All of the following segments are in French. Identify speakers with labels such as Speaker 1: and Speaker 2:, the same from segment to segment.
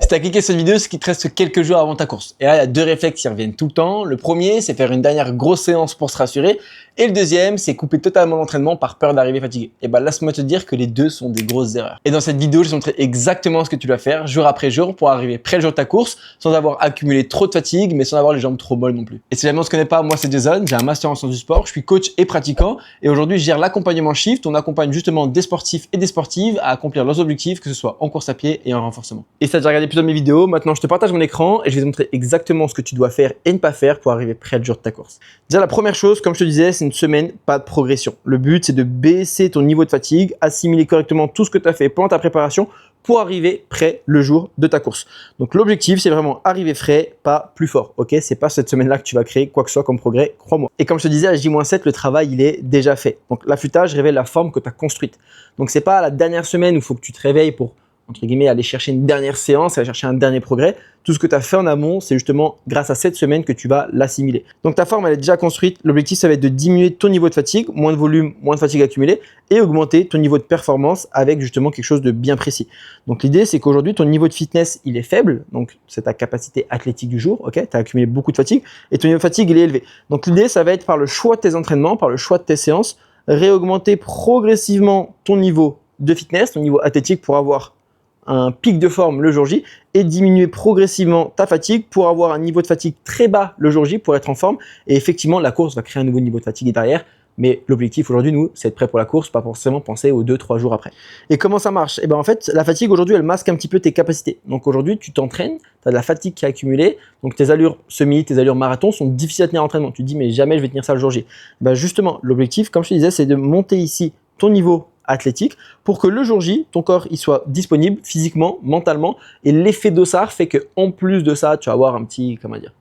Speaker 1: tu as cliqué sur cette vidéo, c'est qu'il te reste quelques jours avant ta course. Et là, il y a deux réflexes qui reviennent tout le temps. Le premier, c'est faire une dernière grosse séance pour se rassurer. Et le deuxième, c'est couper totalement l'entraînement par peur d'arriver fatigué. Et bah, laisse-moi te dire que les deux sont des grosses erreurs. Et dans cette vidéo, je vais te montrer exactement ce que tu dois faire jour après jour pour arriver près le jour de ta course sans avoir accumulé trop de fatigue, mais sans avoir les jambes trop molles non plus. Et si jamais on se connaît pas, moi c'est Jason, j'ai un master en sciences du sport, je suis coach et pratiquant. Et aujourd'hui, je gère l'accompagnement Shift. On accompagne justement des sportifs et des sportives à accomplir leurs objectifs, que ce soit en course à pied et en renforcement. Et si tu as déjà regardé plusieurs de mes vidéos, maintenant je te partage mon écran et je vais te montrer exactement ce que tu dois faire et ne pas faire pour arriver près le jour de ta course. Déjà, la première chose, comme je te disais, c'est une semaine, pas de progression. Le but, c'est de baisser ton niveau de fatigue, assimiler correctement tout ce que tu as fait pendant ta préparation pour arriver près le jour de ta course. Donc l'objectif, c'est vraiment arriver frais, pas plus fort. Ok, c'est pas cette semaine-là que tu vas créer quoi que ce soit comme progrès, crois-moi. Et comme je te disais, à J-7, le travail, il est déjà fait. Donc l'affûtage révèle la forme que tu as construite. Donc c'est pas la dernière semaine où il faut que tu te réveilles pour, entre guillemets, aller chercher une dernière séance, aller chercher un dernier progrès. Tout ce que tu as fait en amont, c'est justement grâce à cette semaine que tu vas l'assimiler. Donc ta forme, elle est déjà construite. L'objectif, ça va être de diminuer ton niveau de fatigue, moins de volume, moins de fatigue accumulée et augmenter ton niveau de performance avec justement quelque chose de bien précis. Donc l'idée, c'est qu'aujourd'hui, ton niveau de fitness, il est faible. Donc c'est ta capacité athlétique du jour. Ok, tu as accumulé beaucoup de fatigue et ton niveau de fatigue, il est élevé. Donc l'idée, ça va être par le choix de tes entraînements, par le choix de tes séances, réaugmenter progressivement ton niveau de fitness, ton niveau athlétique pour avoir un pic de forme le jour J et diminuer progressivement ta fatigue pour avoir un niveau de fatigue très bas le jour J pour être en forme. Et effectivement, la course va créer un nouveau niveau de fatigue derrière. Mais l'objectif aujourd'hui, nous, c'est être prêt pour la course, pas forcément penser aux 2-3 jours après. Et comment ça marche? Et ben en fait, la fatigue aujourd'hui, elle masque un petit peu tes capacités. Donc aujourd'hui, tu t'entraînes, tu as de la fatigue qui est accumulée. Donc tes allures semi, tes allures marathon sont difficiles à tenir en entraînement. Tu te dis, mais jamais je vais tenir ça le jour J. Ben justement, l'objectif, comme je te disais, c'est de monter ici ton niveau athlétique pour que le jour J, ton corps il soit disponible physiquement, mentalement, et l'effet dossard fait que en plus de ça, tu vas avoir un petit, comment dire,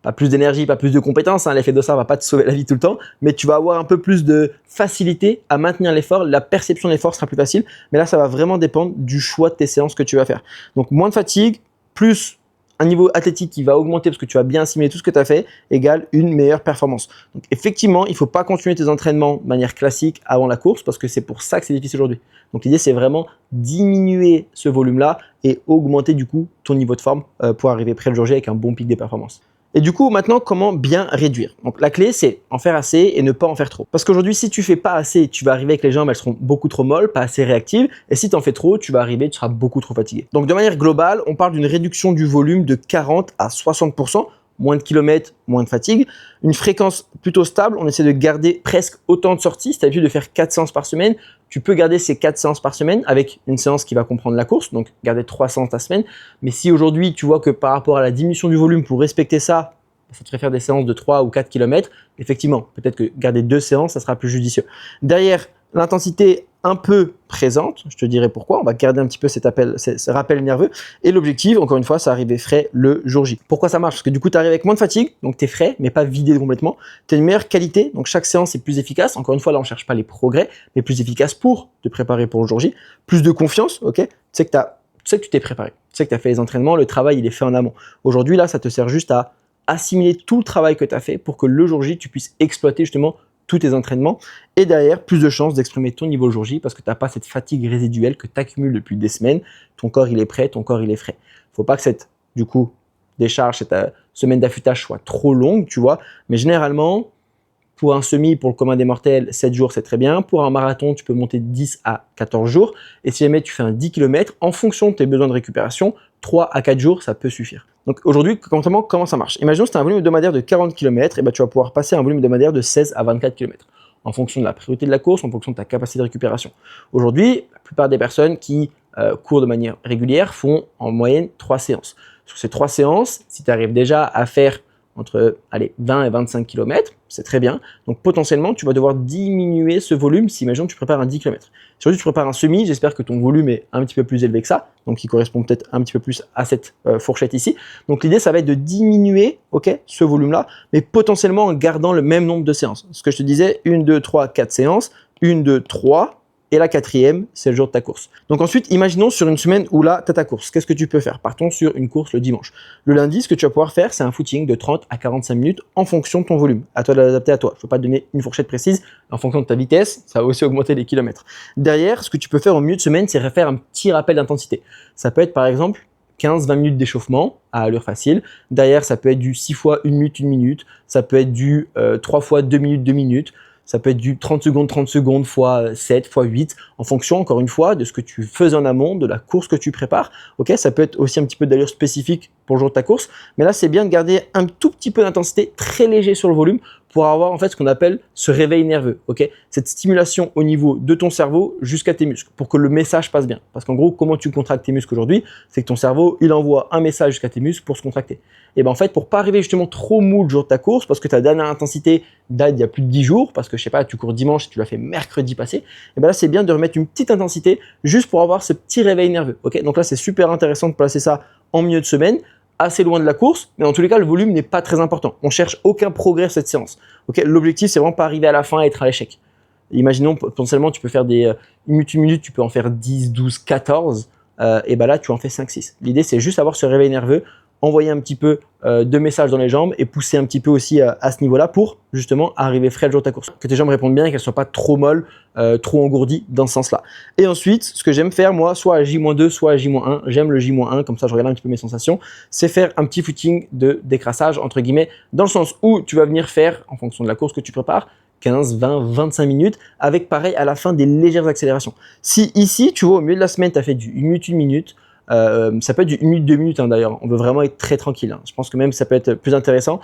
Speaker 1: pas plus d'énergie, pas plus de compétences, hein, l'effet dossard va pas te sauver la vie tout le temps, mais tu vas avoir un peu plus de facilité à maintenir l'effort, la perception de l'effort sera plus facile, mais là ça va vraiment dépendre du choix de tes séances que tu vas faire. Donc moins de fatigue, plus un niveau athlétique qui va augmenter parce que tu vas bien assimiler tout ce que tu as fait, égale une meilleure performance. Donc effectivement, il ne faut pas continuer tes entraînements de manière classique avant la course parce que c'est pour ça que c'est difficile aujourd'hui. Donc l'idée, c'est vraiment diminuer ce volume-là et augmenter du coup ton niveau de forme pour arriver près le jour J avec un bon pic des performances. Et du coup, maintenant, comment bien réduire? Donc la clé, c'est en faire assez et ne pas en faire trop. Parce qu'aujourd'hui, si tu fais pas assez, tu vas arriver avec les jambes, elles seront beaucoup trop molles, pas assez réactives. Et si tu en fais trop, tu vas arriver, tu seras beaucoup trop fatigué. Donc de manière globale, on parle d'une réduction du volume de 40 à 60%. Moins de kilomètres, moins de fatigue. Une fréquence plutôt stable, on essaie de garder presque autant de sorties. Si tu as l'habitude de faire 4 séances par semaine, tu peux garder ces 4 séances par semaine avec une séance qui va comprendre la course, donc garder 3 séances ta semaine. Mais si aujourd'hui, tu vois que par rapport à la diminution du volume, pour respecter ça, ça te ferait faire des séances de 3 ou 4 km, effectivement, peut-être que garder 2 séances, ça sera plus judicieux. Derrière, l'intensité un peu présente, je te dirai pourquoi, on va garder un petit peu ce rappel nerveux, et l'objectif, encore une fois, c'est arriver frais le jour J. Pourquoi ça marche? Parce que du coup, tu arrives avec moins de fatigue, donc tu es frais, mais pas vidé complètement, tu as une meilleure qualité, donc chaque séance est plus efficace, encore une fois, là, on ne cherche pas les progrès, mais plus efficace pour te préparer pour le jour J, plus de confiance, ok, tu sais que tu t'es préparé, tu sais que tu as fait les entraînements, le travail, il est fait en amont. Aujourd'hui, là, ça te sert juste à assimiler tout le travail que tu as fait pour que le jour J, tu puisses exploiter justement tous tes entraînements et derrière, plus de chances d'exprimer ton niveau le jour J parce que tu n'as pas cette fatigue résiduelle que tu accumules depuis des semaines. Ton corps, il est prêt, ton corps, il est frais. Il ne faut pas que cette, du coup, décharge, cette semaine d'affûtage soit trop longue, tu vois. Mais généralement, pour un semi, pour le commun des mortels, 7 jours, c'est très bien. Pour un marathon, tu peux monter de 10 à 14 jours. Et si jamais tu fais un 10 km, en fonction de tes besoins de récupération, 3 à 4 jours, ça peut suffire. Donc aujourd'hui, comment ça marche? Imaginons que tu as un volume hebdomadaire de 40 km, et ben tu vas pouvoir passer à un volume hebdomadaire de 16 à 24 km en fonction de la priorité de la course, en fonction de ta capacité de récupération. Aujourd'hui, la plupart des personnes qui courent de manière régulière font en moyenne 3 séances. Sur ces 3 séances, si tu arrives déjà à faire entre 20 et 25 km, c'est très bien. Donc potentiellement, tu vas devoir diminuer ce volume si, imaginons, tu prépares un 10 km. Si aujourd'hui tu prépares un semi, j'espère que ton volume est un petit peu plus élevé que ça, donc qui correspond peut-être un petit peu plus à cette fourchette ici. Donc l'idée, ça va être de diminuer ce volume-là, mais potentiellement en gardant le même nombre de séances. Ce que je te disais, 1, 2, 3, 4 séances, 1, 2, 3, et la 4e, c'est le jour de ta course. Donc ensuite, imaginons sur une semaine où là, tu as ta course. Qu'est-ce que tu peux faire? Partons sur une course le dimanche. Le lundi, ce que tu vas pouvoir faire, c'est un footing de 30 à 45 minutes en fonction de ton volume. À toi de l'adapter à toi. Je ne peux pas te donner une fourchette précise. En fonction de ta vitesse, ça va aussi augmenter les kilomètres. Derrière, ce que tu peux faire au milieu de semaine, c'est faire un petit rappel d'intensité. Ça peut être par exemple 15-20 minutes d'échauffement à allure facile. Derrière, ça peut être du 6 fois 1 minute, 1 minute. Ça peut être du 3 fois 2 minutes, 2 minutes. Ça peut être du 30 secondes fois 7, fois 8, en fonction, encore une fois, de ce que tu faisais en amont, de la course que tu prépares. Ok, ça peut être aussi un petit peu d'allure spécifique pour le jour de ta course. Mais là, c'est bien de garder un tout petit peu d'intensité, très léger sur le volume, pour avoir en fait ce qu'on appelle ce réveil nerveux. Ok, cette stimulation au niveau de ton cerveau jusqu'à tes muscles, pour que le message passe bien. Parce qu'en gros, comment tu contractes tes muscles aujourd'hui, c'est que ton cerveau, il envoie un message jusqu'à tes muscles pour se contracter. Et ben en fait, pour pas arriver justement trop mou le jour de ta course, parce que ta dernière intensité date d'il y a plus de 10 jours, parce que je sais pas, tu cours dimanche et tu l'as fait mercredi passé, et ben là c'est bien de remettre une petite intensité juste pour avoir ce petit réveil nerveux. Ok, donc là c'est super intéressant de placer ça en milieu de semaine, assez loin de la course, mais dans tous les cas le volume n'est pas très important. On cherche aucun progrès sur cette séance. Ok, l'objectif c'est vraiment pas arriver à la fin et être à l'échec. Imaginons potentiellement tu peux faire des 1 minute, tu peux en faire 10, 12, 14, et ben là tu en fais 5, 6. L'idée c'est juste avoir ce réveil nerveux, envoyer un petit peu de messages dans les jambes et pousser un petit peu aussi à ce niveau-là pour justement arriver frais le jour de ta course. Que tes jambes répondent bien et qu'elles ne soient pas trop molles, trop engourdies dans ce sens-là. Et ensuite, ce que j'aime faire moi, soit à J-2, soit à J-1, j'aime le J-1, comme ça je regarde un petit peu mes sensations, c'est faire un petit footing de décrassage, entre guillemets, dans le sens où tu vas venir faire, en fonction de la course que tu prépares, 15, 20, 25 minutes, avec pareil à la fin des légères accélérations. Si ici, tu vois, au milieu de la semaine, tu as fait du 1 minute, 1 minute, ça peut être du 1 minute, 2 minutes d'ailleurs. On veut vraiment être très tranquille. Je pense que même ça peut être plus intéressant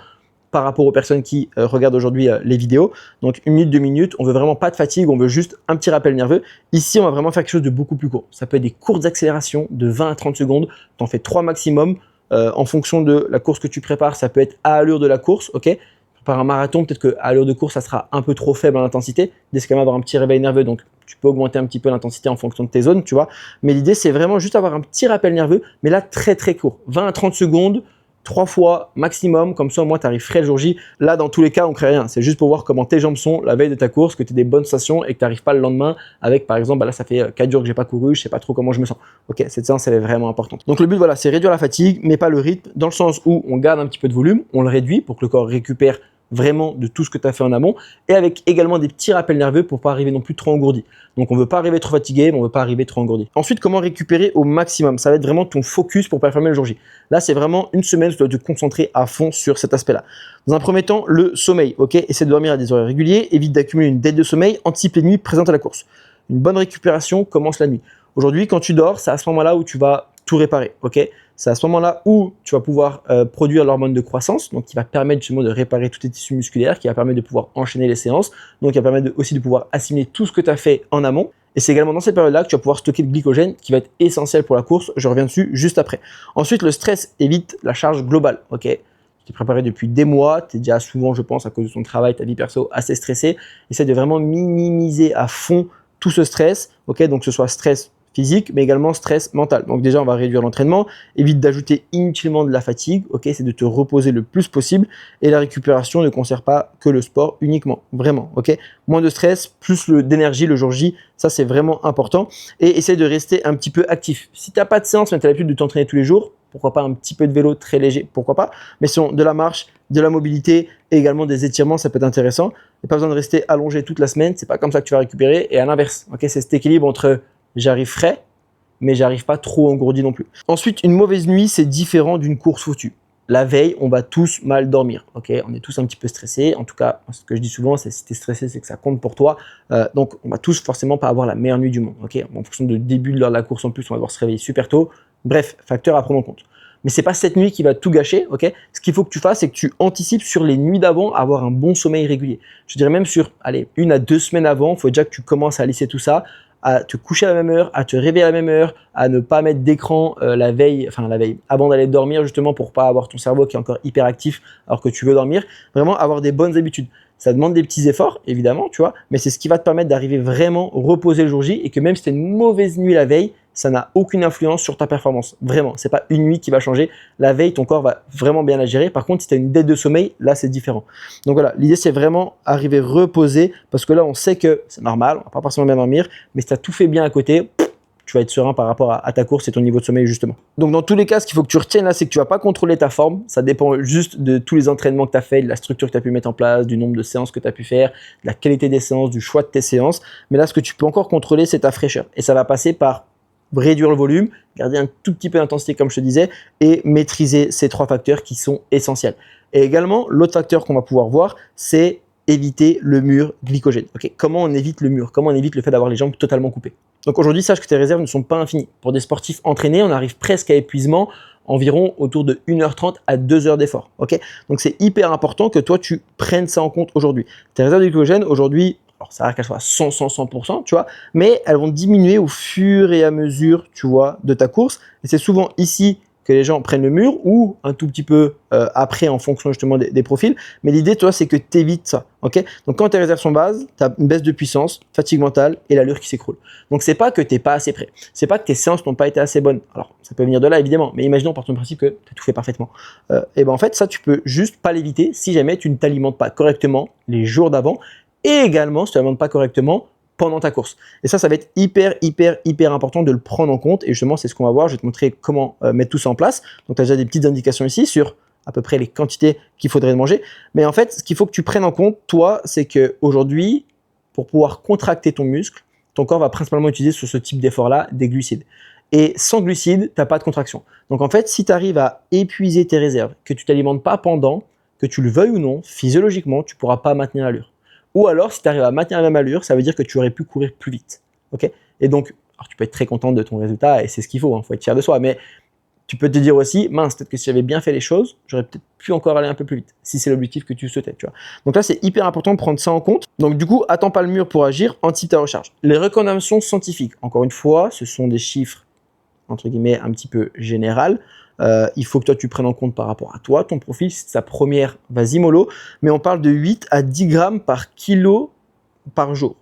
Speaker 1: par rapport aux personnes qui regardent aujourd'hui les vidéos. Donc 1 minute, 2 minutes, on veut vraiment pas de fatigue, on veut juste un petit rappel nerveux. Ici, on va vraiment faire quelque chose de beaucoup plus court. Ça peut être des courtes accélérations de 20 à 30 secondes. Tu en fais 3 maximum. En fonction de la course que tu prépares, ça peut être à allure de la course. Ok, par un marathon, peut-être qu'à allure de course, ça sera un peu trop faible en intensité. Dès ce qu'il va avoir un petit réveil nerveux, donc tu peux augmenter un petit peu l'intensité en fonction de tes zones, tu vois. Mais l'idée, c'est vraiment juste avoir un petit rappel nerveux, mais là, très très court. 20 à 30 secondes, 3 fois maximum, comme ça, au moins, tu arrives frais le jour J. Là, dans tous les cas, on ne crée rien. C'est juste pour voir comment tes jambes sont la veille de ta course, que tu aies des bonnes sensations et que tu n'arrives pas le lendemain avec, par exemple, là, ça fait 4 jours que j'ai pas couru, je sais pas trop comment je me sens. Ok, cette séance, elle est vraiment importante. Donc, le but, voilà, c'est réduire la fatigue, mais pas le rythme, dans le sens où on garde un petit peu de volume, on le réduit pour que le corps récupère vraiment de tout ce que tu as fait en amont et avec également des petits rappels nerveux pour pas arriver non plus trop engourdi. Donc on veut pas arriver trop fatigué, mais on veut pas arriver trop engourdi. Ensuite, comment récupérer au maximum? Ça va être vraiment ton focus pour performer le jour J. Là, c'est vraiment une semaine où tu dois te concentrer à fond sur cet aspect-là. Dans un premier temps, le sommeil. Ok, essaie de dormir à des horaires réguliers, évite d'accumuler une dette de sommeil, anticipe les nuits présentes à la course. Une bonne récupération commence la nuit. Aujourd'hui, quand tu dors, c'est à ce moment-là où tu vas tout réparer. Ok, c'est à ce moment-là où tu vas pouvoir produire l'hormone de croissance, donc qui va permettre justement de réparer tous tes tissus musculaires, qui va permettre de pouvoir enchaîner les séances, donc qui va permettre aussi de pouvoir assimiler tout ce que tu as fait en amont. Et c'est également dans cette période-là que tu vas pouvoir stocker le glycogène qui va être essentiel pour la course. Je reviens dessus juste après. Ensuite, le stress évite la charge globale. Ok, tu t'es préparé depuis des mois, tu es déjà souvent, je pense, à cause de ton travail, ta vie perso, assez stressé. Essaie de vraiment minimiser à fond tout ce stress. Ok, donc que ce soit stress physique, mais également stress mental. Donc déjà, on va réduire l'entraînement, évite d'ajouter inutilement de la fatigue, ok, c'est de te reposer le plus possible, et la récupération ne concerne pas que le sport uniquement, vraiment, ok. Moins de stress, plus d'énergie le jour J, ça c'est vraiment important, et essaie de rester un petit peu actif. Si tu n'as pas de séance, mais tu as l'habitude de t'entraîner tous les jours, pourquoi pas un petit peu de vélo très léger, pourquoi pas, mais sinon de la marche, de la mobilité et également des étirements, ça peut être intéressant. Il n'y a pas besoin de rester allongé toute la semaine, c'est pas comme ça que tu vas récupérer, et à l'inverse, ok, c'est cet équilibre entre j'arrive frais, mais j'arrive pas trop engourdi non plus. Ensuite, une mauvaise nuit, c'est différent d'une course foutue. La veille, on va tous mal dormir, ok? On est tous un petit peu stressés. En tout cas, ce que je dis souvent, c'est si tu es stressé, c'est que ça compte pour toi. Donc, on va tous forcément pas avoir la meilleure nuit du monde, ok? En fonction du début de l'heure de la course, en plus, on va devoir se réveiller super tôt. Bref, facteur à prendre en compte. Mais c'est pas cette nuit qui va tout gâcher, ok? Ce qu'il faut que tu fasses, c'est que tu anticipes sur les nuits d'avant à avoir un bon sommeil régulier. Je dirais même sur, allez, 1 à 2 semaines avant, il faut déjà que tu commences à lisser tout ça, à te coucher à la même heure, à te réveiller à la même heure, à ne pas mettre d'écran la veille, avant d'aller dormir justement pour pas avoir ton cerveau qui est encore hyper actif alors que tu veux dormir. Vraiment avoir des bonnes habitudes. Ça demande des petits efforts, évidemment, tu vois, mais c'est ce qui va te permettre d'arriver vraiment reposer le jour J et que même si tu as une mauvaise nuit la veille, ça n'a aucune influence sur ta performance. Vraiment, c'est pas une nuit qui va changer. La veille, ton corps va vraiment bien la gérer. Par contre, si tu as une dette de sommeil, là, c'est différent. Donc voilà, l'idée, c'est vraiment arriver reposer parce que là, on sait que c'est normal, on va pas forcément bien dormir, mais si tu as tout fait bien à côté, tu vas être serein par rapport à ta course et ton niveau de sommeil justement. Donc dans tous les cas, ce qu'il faut que tu retiennes là, c'est que tu vas pas contrôler ta forme. Ça dépend juste de tous les entraînements que tu as fait, de la structure que tu as pu mettre en place, du nombre de séances que tu as pu faire, de la qualité des séances, du choix de tes séances. Mais là, ce que tu peux encore contrôler, c'est ta fraîcheur. Et ça va passer par réduire le volume, garder un tout petit peu d'intensité comme je te disais et maîtriser ces 3 facteurs qui sont essentiels. Et également, l'autre facteur qu'on va pouvoir voir, c'est éviter le mur glycogène. Okay, comment on évite le mur? Comment on évite le fait d'avoir les jambes totalement coupées? Donc aujourd'hui, sache que tes réserves ne sont pas infinies. Pour des sportifs entraînés, on arrive presque à épuisement, environ autour de 1h30 à 2 heures d'effort. Okay, donc c'est hyper important que toi, tu prennes ça en compte aujourd'hui. Tes réserves de glycogène, aujourd'hui, alors ça va qu'elles soient à 100%, tu vois, mais elles vont diminuer au fur et à mesure, tu vois, de ta course. Et c'est souvent ici que les gens prennent le mur ou un tout petit peu après en fonction justement des profils. Mais l'idée, toi, c'est que tu évites ça. Okay, donc quand tes réserves sont basses, tu as une baisse de puissance, fatigue mentale et l'allure qui s'écroule. Donc c'est pas que tu n'es pas assez prêt. C'est pas que tes séances n'ont pas été assez bonnes. Alors ça peut venir de là évidemment, mais imaginons par ton principe que tu as tout fait parfaitement. Et ben en fait, ça, tu peux juste pas l'éviter si jamais tu ne t'alimentes pas correctement les jours d'avant et également si tu ne t'alimentes pas correctement pendant ta course. Et ça va être hyper important de le prendre en compte. Et justement, c'est ce qu'on va voir. Je vais te montrer comment mettre tout ça en place. Donc, tu as déjà des petites indications ici sur à peu près les quantités qu'il faudrait manger. Mais en fait, ce qu'il faut que tu prennes en compte, toi, c'est qu'aujourd'hui, pour pouvoir contracter ton muscle, ton corps va principalement utiliser sur ce type d'effort-là des glucides. Et sans glucides, tu n'as pas de contraction. Donc, en fait, si tu arrives à épuiser tes réserves, que tu ne t'alimentes pas pendant, que tu le veuilles ou non, physiologiquement, tu ne pourras pas maintenir l'allure. Ou alors, si tu arrives à maintenir la même allure, ça veut dire que tu aurais pu courir plus vite. Okay, et donc, alors tu peux être très content de ton résultat et c'est ce qu'il faut, faut être fier de soi. Mais tu peux te dire aussi, mince, peut-être que si j'avais bien fait les choses, j'aurais peut-être pu encore aller un peu plus vite, si c'est l'objectif que tu souhaitais. Tu vois. Donc là, c'est hyper important de prendre ça en compte. Donc du coup, attends pas le mur pour agir, anticipe ta recharge. Les recommandations scientifiques, encore une fois, ce sont des chiffres, entre guillemets, un petit peu générales. Il faut que toi tu prennes en compte par rapport à toi, ton profil, c'est sa première, vas-y mollo, mais on parle de 8 à 10 grammes par kilo par jour.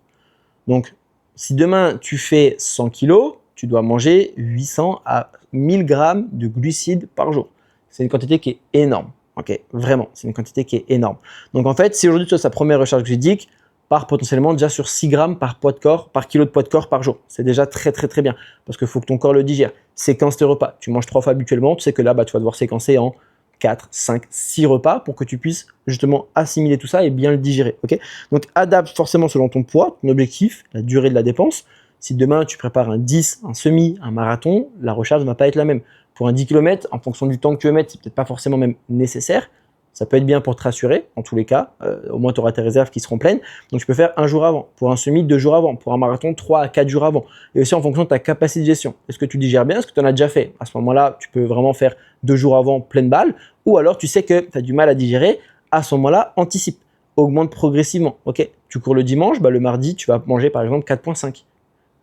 Speaker 1: Donc, si demain tu fais 100 kilos, tu dois manger 800 à 1000 grammes de glucides par jour. C'est une quantité qui est énorme. Ok, vraiment, c'est une quantité qui est énorme. Donc en fait, si aujourd'hui tu as sa première recharge glucidique, part potentiellement déjà sur 6 grammes par poids de corps, par kilo de poids de corps par jour. C'est déjà très bien parce qu'il faut que ton corps le digère. Séquence tes repas. Tu manges 3 fois habituellement, tu sais que là, tu vas devoir séquencer en 4, 5, 6 repas pour que tu puisses justement assimiler tout ça et bien le digérer. Okay, donc adapte forcément selon ton poids, ton objectif, la durée de la dépense. Si demain tu prépares un 10, un semi, un marathon, la recharge ne va pas être la même. Pour un 10 km, en fonction du temps que tu veux mettre, c'est peut-être pas forcément même nécessaire. Ça peut être bien pour te rassurer, en tous les cas. Au moins, tu auras tes réserves qui seront pleines. Donc, tu peux faire un jour avant. Pour un semi, 2 jours avant. Pour un marathon, 3 à 4 jours avant. Et aussi en fonction de ta capacité de gestion. Est-ce que tu digères bien? Est-ce que tu en as déjà fait? À ce moment-là, tu peux vraiment faire 2 jours avant pleine balle. Ou alors, tu sais que tu as du mal à digérer. À ce moment-là, anticipe. Augmente progressivement. Okay, tu cours le dimanche, le mardi, tu vas manger par exemple 4,5,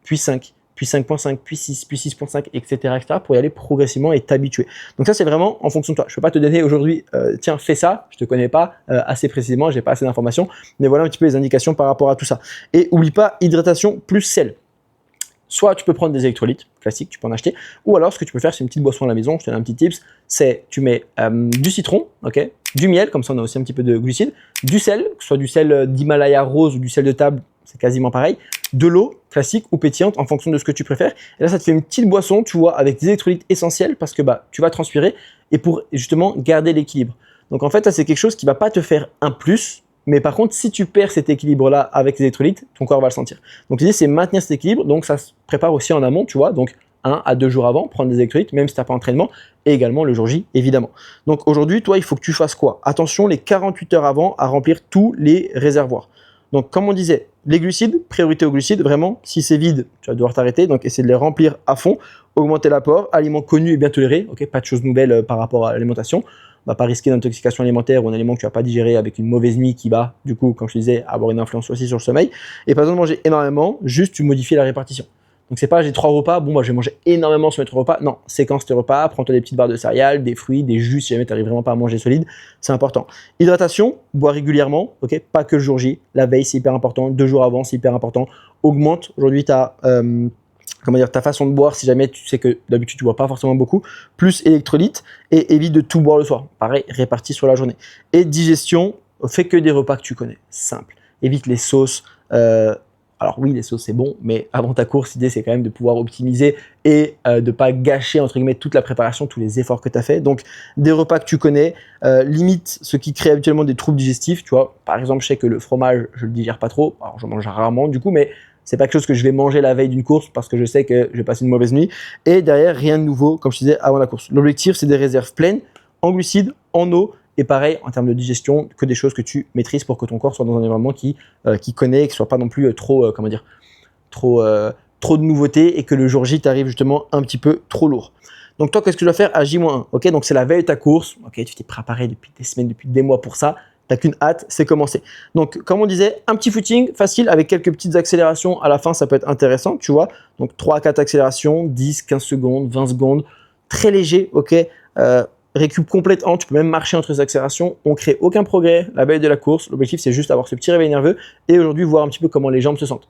Speaker 1: puis 5. Puis 5.5, puis 6, puis 6.5, etc., pour y aller progressivement et t'habituer. Donc ça, c'est vraiment en fonction de toi. Je ne peux pas te donner aujourd'hui, tiens, fais ça, je ne te connais pas assez précisément, je n'ai pas assez d'informations, mais voilà un petit peu les indications par rapport à tout ça. Et oublie pas, hydratation plus sel. Soit tu peux prendre des électrolytes classiques, tu peux en acheter, ou alors ce que tu peux faire, c'est une petite boisson à la maison, je te donne un petit tips, c'est tu mets du citron, okay, du miel, comme ça on a aussi un petit peu de glucides, du sel, que ce soit du sel d'Himalaya rose ou du sel de table, c'est quasiment pareil, de l'eau classique ou pétillante en fonction de ce que tu préfères. Et là, ça te fait une petite boisson, tu vois, avec des électrolytes essentiels parce que tu vas transpirer et pour justement garder l'équilibre. Donc en fait, ça c'est quelque chose qui va pas te faire un plus, mais par contre, si tu perds cet équilibre-là avec les électrolytes, ton corps va le sentir. Donc l'idée, c'est maintenir cet équilibre. Donc ça se prépare aussi en amont, tu vois. Donc 1 à 2 jours avant, prendre des électrolytes, même si tu n'as pas d'entraînement, et également le jour J, évidemment. Donc aujourd'hui, toi, il faut que tu fasses quoi? Attention, les 48 heures avant, à remplir tous les réservoirs. Donc comme on disait, les glucides, priorité aux glucides, vraiment, si c'est vide, tu vas devoir t'arrêter, donc essayer de les remplir à fond, augmenter l'apport, aliments connus et bien tolérés, okay, pas de choses nouvelles par rapport à l'alimentation. On va pas risquer d'intoxication alimentaire ou un aliment que tu vas pas digérer avec une mauvaise mie qui va, du coup, comme je te disais, avoir une influence aussi sur le sommeil. Et pas besoin de manger énormément, juste tu modifies la répartition. Donc c'est pas j'ai 3 repas, je vais manger énormément sur mes 3 repas. Non, séquence tes repas, prends-toi des petites barres de céréales, des fruits, des jus si jamais tu n'arrives vraiment pas à manger solide, c'est important. Hydratation, bois régulièrement, ok, pas que le jour J. La veille c'est hyper important, 2 jours avant c'est hyper important. Augmente aujourd'hui ta façon de boire si jamais tu sais que d'habitude tu bois pas forcément beaucoup, plus électrolytes et évite de tout boire le soir. Pareil, réparti sur la journée. Et digestion, fais que des repas que tu connais, simple. Évite les sauces. Alors oui, les sauces c'est bon, mais avant ta course, l'idée c'est quand même de pouvoir optimiser et de ne pas gâcher entre guillemets toute la préparation, tous les efforts que tu as fait. Donc des repas que tu connais, limite ce qui crée habituellement des troubles digestifs. Tu vois, par exemple, je sais que le fromage, je le digère pas trop, alors je mange rarement du coup, mais C'est pas quelque chose que je vais manger la veille d'une course parce que je sais que je vais passer une mauvaise nuit. Et derrière, rien de nouveau, comme je disais, avant la course. L'objectif, c'est des réserves pleines en glucides, en eau. Et pareil, en termes de digestion, que des choses que tu maîtrises pour que ton corps soit dans un environnement qui connaît, que ce soit pas non plus trop de nouveautés et que le jour J t'arrive justement un petit peu trop lourd. Donc toi, qu'est-ce que tu dois faire à J-1? Ok, donc c'est la veille de ta course. Ok, tu t'es préparé depuis des semaines, depuis des mois pour ça. T'as qu'une hâte, c'est commencer. Donc, comme on disait, un petit footing facile avec quelques petites accélérations à la fin, ça peut être intéressant, tu vois. Donc 3 à 4 accélérations, 10, 15 secondes, 20 secondes, très léger, ok. Récup complète tu peux même marcher entre les accélérations. On crée aucun progrès la veille de la course. L'objectif, c'est juste avoir ce petit réveil nerveux et aujourd'hui voir un petit peu comment les jambes se sentent.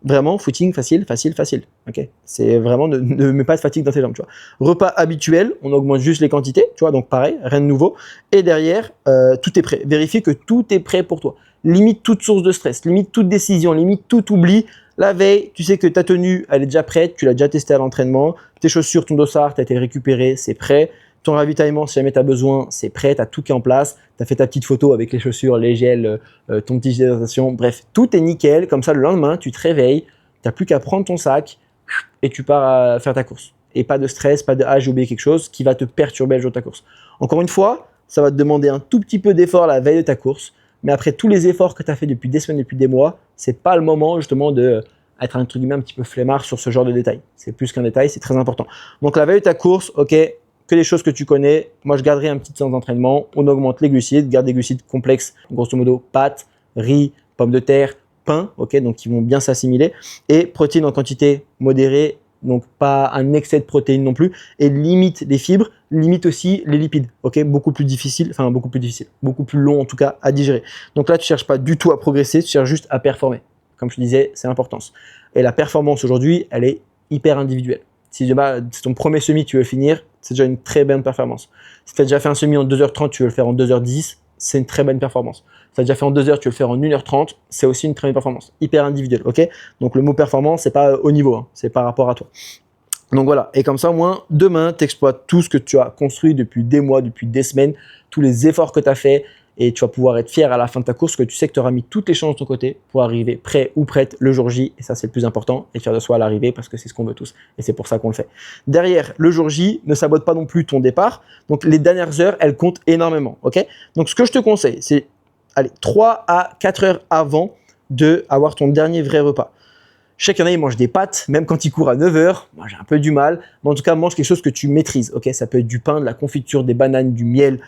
Speaker 1: Vraiment, footing facile, facile, facile. Ok, c'est vraiment ne mets pas de fatigue dans tes jambes. Tu vois. Repas habituel, on augmente juste les quantités. Tu vois, donc pareil, rien de nouveau. Et derrière, tout est prêt. Vérifie que tout est prêt pour toi. Limite toute source de stress, limite toute décision, limite tout oubli. La veille, tu sais que ta tenue, elle est déjà prête. Tu l'as déjà testée à l'entraînement. Tes chaussures, ton dossard, tu as été récupéré, c'est prêt. Ton ravitaillement, si jamais tu as besoin, c'est prêt, tu as tout qui est en place, tu as fait ta petite photo avec les chaussures, les gels, ton petit hydratation, bref, tout est nickel. Comme ça, le lendemain, tu te réveilles, tu n'as plus qu'à prendre ton sac et tu pars faire ta course. Et pas de stress, pas de « ah, j'ai oublié quelque chose » qui va te perturber le jour de ta course. Encore une fois, ça va te demander un tout petit peu d'effort la veille de ta course, mais après tous les efforts que tu as fait depuis des semaines, depuis des mois, c'est pas le moment justement de être entre guillemets un petit peu flemmard sur ce genre de détails. C'est plus qu'un détail, c'est très important. Donc la veille de ta course, ok, que les choses que tu connais. Moi, je garderai un petit séance d'entraînement. On augmente les glucides, garde des glucides complexes, grosso modo pâtes, riz, pommes de terre, pain, ok, donc qui vont bien s'assimiler. Et protéines en quantité modérée, donc pas un excès de protéines non plus. Et limite les fibres, limite aussi les lipides, ok, beaucoup plus long en tout cas à digérer. Donc là, tu cherches pas du tout à progresser, tu cherches juste à performer. Comme je te disais, c'est l'importance. Et la performance aujourd'hui, elle est hyper individuelle. Si c'est ton premier semi, tu veux finir, c'est déjà une très bonne performance. Si tu as déjà fait un semi en 2h30, tu veux le faire en 2h10, c'est une très bonne performance. Si tu as déjà fait en 2 heures, tu veux le faire en 1h30, c'est aussi une très bonne performance. Hyper individuelle, ok? Donc le mot performance, c'est pas au niveau, hein, c'est par rapport à toi. Donc voilà, et comme ça, au moins, demain, tu exploites tout ce que tu as construit depuis des mois, depuis des semaines, tous les efforts que tu as fait, et tu vas pouvoir être fier à la fin de ta course que tu sais que tu auras mis toutes les chances de ton côté pour arriver prêt ou prête le jour J. Et ça, c'est le plus important, et fier de soi à l'arrivée parce que c'est ce qu'on veut tous. Et c'est pour ça qu'on le fait. Derrière, le jour J, ne sabote pas non plus ton départ. Donc, les dernières heures, elles comptent énormément. Ok. Donc, ce que je te conseille, c'est 3 à 4 heures avant d'avoir ton dernier vrai repas. Je sais qu'il y en a, ils mangent des pâtes, même quand ils courent à 9 heures. Moi, j'ai un peu du mal. Mais en tout cas, mange quelque chose que tu maîtrises. Ok, ça peut être du pain, de la confiture, des bananes, du miel.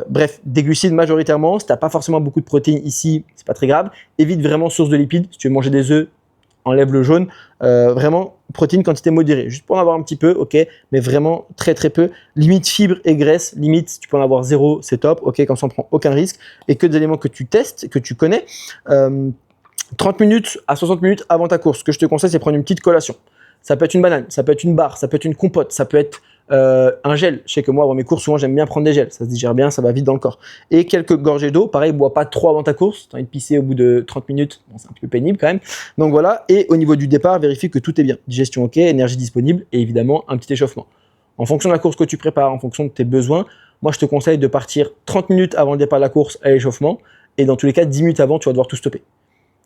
Speaker 1: Bref, des glucides majoritairement. Si tu n'as pas forcément beaucoup de protéines ici, c'est pas très grave. Évite vraiment source de lipides. Si tu veux manger des œufs, enlève le jaune. Vraiment, protéines quantité modérée. Juste pour en avoir un petit peu, ok, mais vraiment très très peu. Limite fibres et graisse. Limite, si tu peux en avoir 0, c'est top. Ok, comme ça on prend aucun risque. Et que des éléments que tu testes, que tu connais. 30 minutes à 60 minutes avant ta course, ce que je te conseille, c'est prendre une petite collation. Ça peut être une banane, ça peut être une barre, ça peut être une compote, ça peut être un gel. Je sais que moi, avant mes courses, souvent, j'aime bien prendre des gels. Ça se digère bien, ça va vite dans le corps. Et quelques gorgées d'eau. Pareil, bois pas trop avant ta course. Tu as envie de pisser au bout de 30 minutes. Bon, c'est un peu pénible quand même. Donc voilà. Et au niveau du départ, vérifie que tout est bien. Digestion ok, énergie disponible et évidemment un petit échauffement. En fonction de la course que tu prépares, en fonction de tes besoins, moi, je te conseille de partir 30 minutes avant le départ de la course à l'échauffement. Et dans tous les cas, 10 minutes avant, tu vas devoir tout stopper.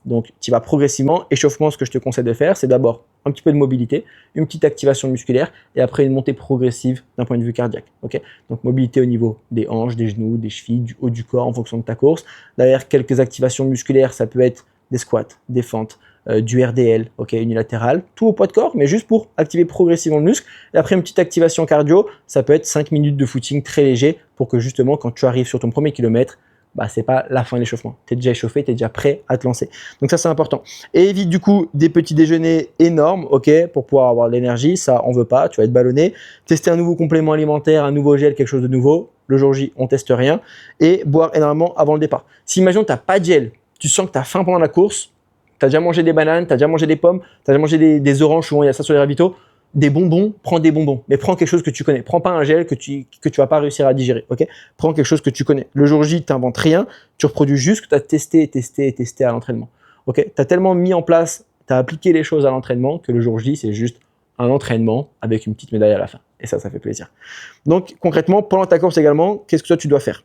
Speaker 1: Donc, tu vas progressivement. Échauffement, ce que je te conseille de faire, c'est d'abord un petit peu de mobilité, une petite activation musculaire et après une montée progressive d'un point de vue cardiaque. Okay, donc, mobilité au niveau des hanches, des genoux, des chevilles, du haut du corps en fonction de ta course. Derrière, quelques activations musculaires, ça peut être des squats, des fentes, du RDL, unilatéral, tout au poids de corps, mais juste pour activer progressivement le muscle. Et après, une petite activation cardio, ça peut être 5 minutes de footing très léger pour que justement, quand tu arrives sur ton premier kilomètre, c'est pas la fin de l'échauffement. Tu es déjà échauffé, tu es déjà prêt à te lancer. Donc ça, c'est important. Et évite du coup des petits déjeuners énormes, pour pouvoir avoir de l'énergie. Ça, on veut pas, tu vas être ballonné. Tester un nouveau complément alimentaire, un nouveau gel, quelque chose de nouveau. Le jour J, on teste rien. Et boire énormément avant le départ. Si imagine tu n'as pas de gel, tu sens que tu as faim pendant la course, tu as déjà mangé des bananes, tu as déjà mangé des pommes, tu as déjà mangé des oranges, souvent il y a ça sur les ravitaux. Des bonbons, prends des bonbons, mais prends quelque chose que tu connais. Prends pas un gel que tu vas pas réussir à digérer, ok? Prends quelque chose que tu connais. Le jour J, tu n'inventes rien, tu reproduis juste ce que tu as testé à l'entraînement, ok? Tu as tellement mis en place, tu as appliqué les choses à l'entraînement que le jour J, c'est juste un entraînement avec une petite médaille à la fin. Et ça fait plaisir. Donc concrètement, pendant ta course également, qu'est-ce que toi tu dois faire?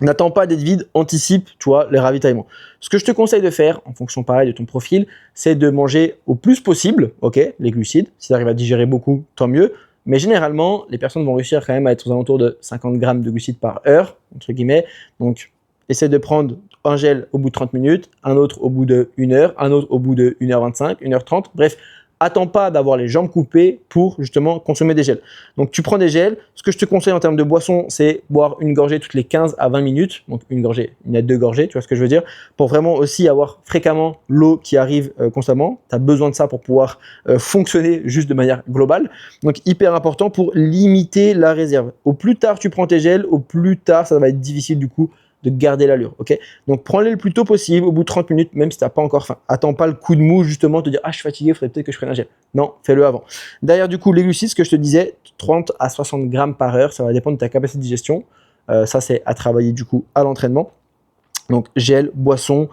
Speaker 1: N'attends pas d'être vide, anticipe, tu vois, les ravitaillements. Ce que je te conseille de faire, en fonction pareil de ton profil, c'est de manger au plus possible, ok, les glucides. Si tu arrives à digérer beaucoup, tant mieux. Mais généralement, les personnes vont réussir quand même à être aux alentours de 50 grammes de glucides par heure, entre guillemets. Donc, essaie de prendre un gel au bout de 30 minutes, un autre au bout de 1 heure, un autre au bout de 1h25, 1h30. Bref, attends pas d'avoir les jambes coupées pour justement consommer des gels. Donc, tu prends des gels. Ce que je te conseille en termes de boisson, c'est boire une gorgée toutes les 15 à 20 minutes. Donc, une gorgée, une à deux gorgées, tu vois ce que je veux dire, pour vraiment aussi avoir fréquemment l'eau qui arrive constamment. Tu as besoin de ça pour pouvoir fonctionner juste de manière globale. Donc, hyper important pour limiter la réserve. Au plus tard tu prends tes gels, au plus tard ça va être difficile du coup de garder l'allure, ok? Donc, prends-les le plus tôt possible, au bout de 30 minutes, même si tu n'as pas encore faim. Attends pas le coup de mou, justement, te dire « Ah, je suis fatigué, il faudrait peut-être que je prenne un gel. » Non, fais-le avant. Derrière, du coup, les glucides, ce que je te disais, 30 à 60 grammes par heure, ça va dépendre de ta capacité de digestion. Ça, c'est à travailler, du coup, à l'entraînement. Donc, gel, boisson,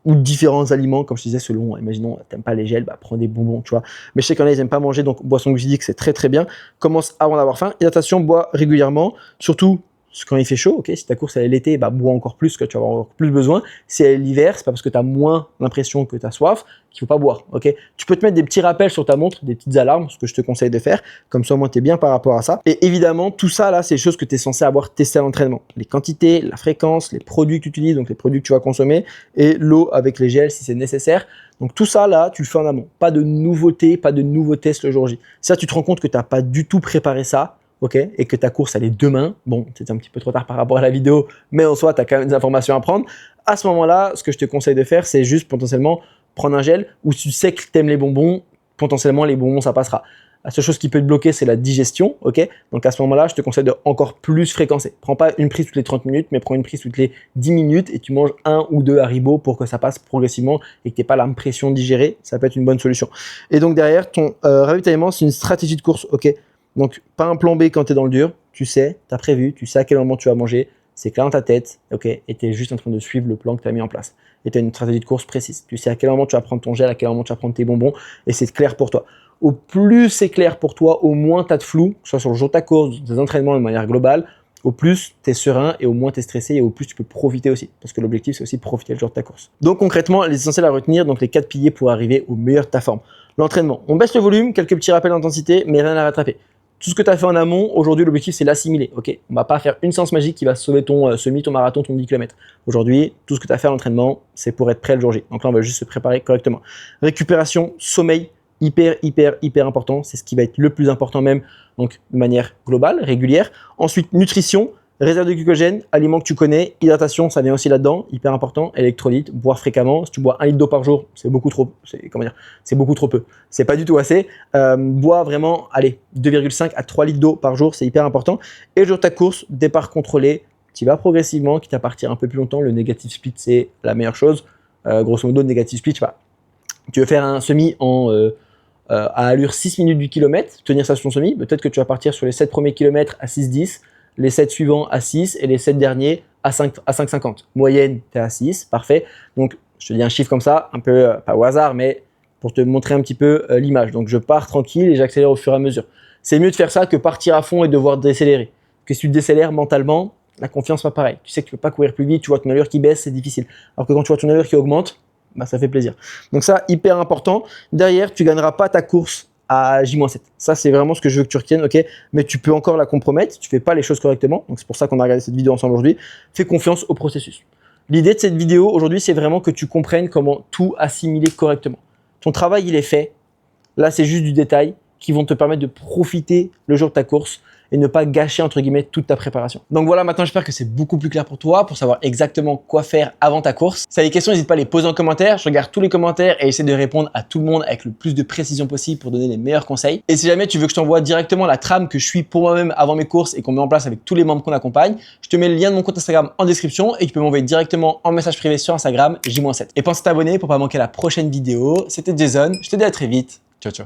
Speaker 1: ou différents aliments, comme je te disais, selon, imaginons, tu n'aimes pas les gels, bah, prends des bonbons, tu vois. Mais je sais qu'il y en a, ils n'aiment pas manger, donc boisson glucidique, c'est très, très bien. Commence avant d'avoir faim. Hydratation, bois régulièrement, surtout quand il fait chaud, ok. Si ta course elle est l'été, bah, bois encore plus, que tu vas avoir encore plus besoin. Si elle est l'hiver, c'est pas parce que tu as moins l'impression que tu as soif qu'il faut pas boire, ok. Tu peux te mettre des petits rappels sur ta montre, des petites alarmes, ce que je te conseille de faire, comme ça au moins tu es bien par rapport à ça. Et évidemment, tout ça là, c'est des choses que tu es censé avoir testé à l'entraînement. Les quantités, la fréquence, les produits que tu utilises, donc les produits que tu vas consommer, et l'eau avec les gels si c'est nécessaire. Donc tout ça là, tu le fais en amont. Pas de nouveautés, pas de nouveaux tests le jour J. Ça, tu te rends compte que tu n'as pas du tout préparé ça, ok, et que ta course elle est demain, bon, c'est un petit peu trop tard par rapport à la vidéo, mais en soi, tu as quand même des informations à prendre. À ce moment-là, ce que je te conseille de faire, c'est juste potentiellement prendre un gel, ou si tu sais que tu aimes les bonbons, potentiellement les bonbons, ça passera. La seule chose qui peut te bloquer, c'est la digestion, ok. Donc à ce moment-là, je te conseille de encore plus fréquencer. Prends pas une prise toutes les 30 minutes, mais prends une prise toutes les 10 minutes et tu manges 1 ou 2 Haribo pour que ça passe progressivement et que tu n'aies pas l'impression de digérer. Ça peut être une bonne solution. Et donc derrière, ton ravitaillement, c'est une stratégie de course, ok. Donc, pas un plan B quand tu es dans le dur, tu sais, tu as prévu, tu sais à quel moment tu vas manger, c'est clair dans ta tête, ok, et tu es juste en train de suivre le plan que tu as mis en place. Et tu as une stratégie de course précise. Tu sais à quel moment tu vas prendre ton gel, à quel moment tu vas prendre tes bonbons, et c'est clair pour toi. Au plus c'est clair pour toi, au moins tu as de flou, que ce soit sur le jour de ta course, des entraînements de manière globale, au plus tu es serein et au moins tu es stressé et au plus tu peux profiter aussi. Parce que l'objectif, c'est aussi de profiter le jour de ta course. Donc concrètement, les essentiels à retenir, donc les 4 piliers pour arriver au meilleur de ta forme. L'entraînement, on baisse le volume, quelques petits rappels d'intensité, mais rien à rattraper. Tout ce que tu as fait en amont, aujourd'hui, l'objectif, c'est l'assimiler. Ok, on ne va pas faire une séance magique qui va sauver ton semi, ton marathon, ton 10 km. Aujourd'hui, tout ce que tu as fait à l'entraînement, c'est pour être prêt le jour J. Donc là, on va juste se préparer correctement. Récupération, sommeil, hyper important. C'est ce qui va être le plus important même, donc de manière globale, régulière. Ensuite, nutrition, réserve de glycogène, aliments que tu connais, hydratation, ça vient aussi là-dedans, hyper important, électrolytes, boire fréquemment. Si tu bois 1 litre d'eau par jour, c'est beaucoup trop, c'est beaucoup trop peu. C'est pas du tout assez. Bois vraiment, allez, 2,5 à 3 litres d'eau par jour, c'est hyper important. Et le jour de ta course, départ contrôlé, tu vas progressivement, quitte à partir un peu plus longtemps. Le negative split, c'est la meilleure chose. Grosso modo, le negative split, tu veux faire un semi à allure 6 minutes du kilomètre, tenir ça sur ton semi, peut-être que tu vas partir sur les 7 premiers kilomètres à 6,10, les 7 suivants à 6 et les 7 derniers à 5,50. Moyenne, tu es à 6, parfait. Donc, je te dis un chiffre comme ça, un peu, pas au hasard, mais pour te montrer un petit peu l'image. Donc, je pars tranquille et j'accélère au fur et à mesure. C'est mieux de faire ça que partir à fond et devoir décélérer. Que si tu décélères mentalement, la confiance pas pareil. Tu sais que tu ne peux pas courir plus vite, tu vois ton allure qui baisse, c'est difficile. Alors que quand tu vois ton allure qui augmente, bah, ça fait plaisir. Donc ça, hyper important. Derrière, tu gagneras pas ta course à J-7. Ça, c'est vraiment ce que je veux que tu retiennes, ok? Mais tu peux encore la compromettre si tu fais pas les choses correctement. Donc c'est pour ça qu'on a regardé cette vidéo ensemble aujourd'hui. Fais confiance au processus. L'idée de cette vidéo aujourd'hui, c'est vraiment que tu comprennes comment tout assimiler correctement. Ton travail, il est fait. Là, c'est juste du détail qui vont te permettre de profiter le jour de ta course et ne pas gâcher entre guillemets toute ta préparation. Donc voilà, maintenant j'espère que c'est beaucoup plus clair pour toi, pour savoir exactement quoi faire avant ta course. Si tu as des questions, n'hésite pas à les poser en commentaire. Je regarde tous les commentaires et essaie de répondre à tout le monde avec le plus de précision possible pour donner les meilleurs conseils. Et si jamais tu veux que je t'envoie directement la trame que je suis pour moi-même avant mes courses et qu'on met en place avec tous les membres qu'on accompagne, je te mets le lien de mon compte Instagram en description et tu peux m'envoyer directement en message privé sur Instagram J-7. Et pense à t'abonner pour pas manquer la prochaine vidéo. C'était Jason, je te dis à très vite. Ciao ciao.